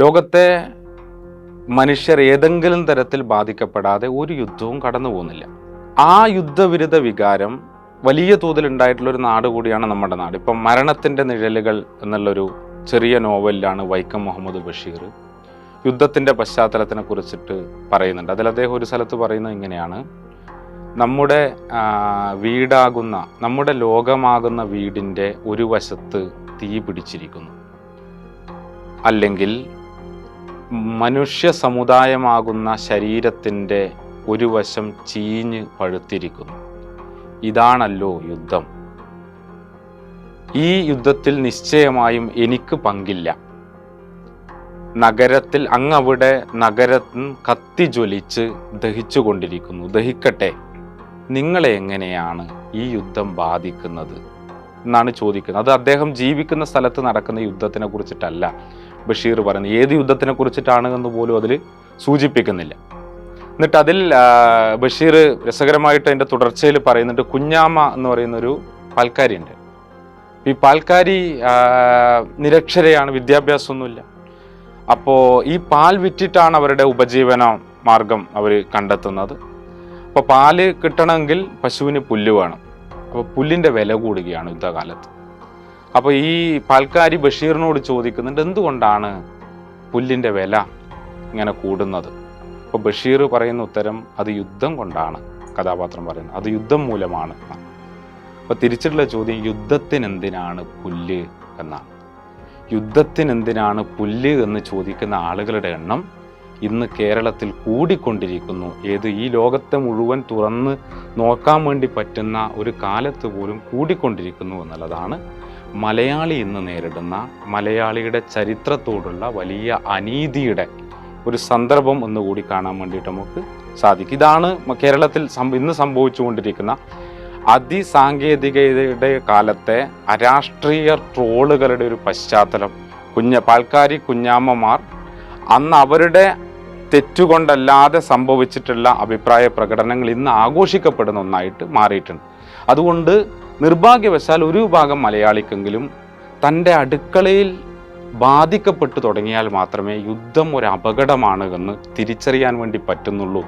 ലോകത്തെ മനുഷ്യർ ഏതെങ്കിലും തരത്തിൽ ബാധിക്കപ്പെടാതെ ഒരു യുദ്ധവും കടന്നു പോകുന്നില്ല. ആ യുദ്ധവിരുദ്ധ വികാരം വലിയ തോതിൽ ഉണ്ടായിട്ടുള്ള ഒരു നാട് കൂടിയാണ് നമ്മുടെ നാട്. ഇപ്പം മരണത്തിൻ്റെ നിഴലുകൾ എന്നുള്ളൊരു ചെറിയ നോവലിലാണ് വൈക്കം മുഹമ്മദ് ബഷീർ യുദ്ധത്തിൻ്റെ പശ്ചാത്തലത്തിനെ കുറിച്ചിട്ട് പറയുന്നുണ്ട്. അതിൽ അദ്ദേഹം ഒരു സ്ഥലത്ത് പറയുന്നത് ഇങ്ങനെയാണ്: നമ്മുടെ വീടാകുന്ന, നമ്മുടെ ലോകമാകുന്ന വീടിൻ്റെ ഒരു വശത്ത് തീ പിടിച്ചിരിക്കുന്നു, അല്ലെങ്കിൽ മനുഷ്യ സമുദായമാകുന്ന ശരീരത്തിൻ്റെ ഒരു വശം ചീഞ്ഞ് പഴുത്തിരിക്കുന്നു. ഇതാണല്ലോ യുദ്ധം. ഈ യുദ്ധത്തിൽ നിശ്ചയമായും എനിക്ക് പങ്കില്ല. നഗരത്തിൽ അങ്ങവിടെ നഗരം കത്തിജ്വലിച്ച് ദഹിച്ചുകൊണ്ടിരിക്കുന്നു. ദഹിക്കട്ടെ. നിങ്ങളെ എങ്ങനെയാണ് ഈ യുദ്ധം ബാധിക്കുന്നത് എന്നാണ് ചോദിക്കുന്നത്. അത് അദ്ദേഹം ജീവിക്കുന്ന സ്ഥലത്ത് നടക്കുന്ന യുദ്ധത്തിനെ കുറിച്ചിട്ടല്ല ബഷീർ പറയുന്നത്. ഏത് യുദ്ധത്തിനെ കുറിച്ചിട്ടാണ് എന്ന് പോലും അതിൽ സൂചിപ്പിക്കുന്നില്ല. എന്നിട്ട് അതിൽ ബഷീർ രസകരമായിട്ട് അതിൻ്റെ തുടർച്ചയിൽ പറയുന്നുണ്ട്, കുഞ്ഞാമ്മ എന്ന് പറയുന്നൊരു പാൽക്കാരിയുണ്ട്. ഈ പാൽക്കാരി നിരക്ഷരയാണ്, വിദ്യാഭ്യാസമൊന്നുമില്ല. അപ്പോൾ ഈ പാൽ വിറ്റിട്ടാണ് അവരുടെ ഉപജീവന മാർഗം അവർ കണ്ടെത്തുന്നത്. അപ്പോൾ പാല് കിട്ടണമെങ്കിൽ പശുവിന് പുല്ല് വേണം. അപ്പോൾ പുല്ലിൻ്റെ വില കൂടുകയാണ് യുദ്ധകാലത്ത്. അപ്പോൾ ഈ പാൽക്കാരി ബഷീറിനോട് ചോദിക്കുന്നുണ്ട്, എന്തുകൊണ്ടാണ് പുല്ലിൻ്റെ വില ഇങ്ങനെ കൂടുന്നത്? അപ്പോൾ ബഷീർ പറയുന്ന ഉത്തരം, അത് യുദ്ധം കൊണ്ടാണ്. കഥാപാത്രം പറയുന്നത് അത് യുദ്ധം മൂലമാണ്. അപ്പോൾ തിരിച്ചിട്ടുള്ള ചോദ്യം, യുദ്ധത്തിനെന്തിനാണ് പുല്ല് എന്നാണ്. യുദ്ധത്തിനെന്തിനാണ് പുല്ല് എന്ന് ചോദിക്കുന്ന ആളുകളുടെ എണ്ണം ഇന്ന് കേരളത്തിൽ കൂടിക്കൊണ്ടിരിക്കുന്നു. ഈ ലോകത്തെ മുഴുവൻ തുറന്ന് നോക്കാൻ വേണ്ടി പറ്റുന്ന ഒരു കാലത്ത് പോലും കൂടിക്കൊണ്ടിരിക്കുന്നു എന്നുള്ളതാണ് മലയാളി ഇന്ന് നേരിടുന്ന, മലയാളിയുടെ ചരിത്രത്തോടുള്ള വലിയ അനീതിയുടെ ഒരു സന്ദർഭം ഒന്നുകൂടി കാണാൻ വേണ്ടിയിട്ട് നമുക്ക് സാധിക്കും. ഇതാണ് കേരളത്തിൽ ഇന്ന് സംഭവിച്ചുകൊണ്ടിരിക്കുന്ന അതിസാങ്കേതികതയുടെ കാലത്തെ അരാഷ്ട്രീയ ട്രോളുകളുടെ ഒരു പശ്ചാത്തലം. പാൽക്കാരി കുഞ്ഞാമ്മമാർ അന്ന് അവരുടെ തെറ്റുകൊണ്ടല്ലാതെ സംഭവിച്ചിട്ടുള്ള അഭിപ്രായ പ്രകടനങ്ങൾ ഇന്ന് ആഘോഷിക്കപ്പെടുന്ന ഒന്നായിട്ട് മാറിയിട്ടുണ്ട്. അതുകൊണ്ട് നിർഭാഗ്യവശാൽ ഒരു വിഭാഗം മലയാളിക്കെങ്കിലും തൻ്റെ അടുക്കളയിൽ ബാധിക്കപ്പെട്ടു തുടങ്ങിയാൽ മാത്രമേ യുദ്ധം ഒരു അപകടമാണ് എന്ന് തിരിച്ചറിയാൻ വേണ്ടി പറ്റുന്നുള്ളൂ.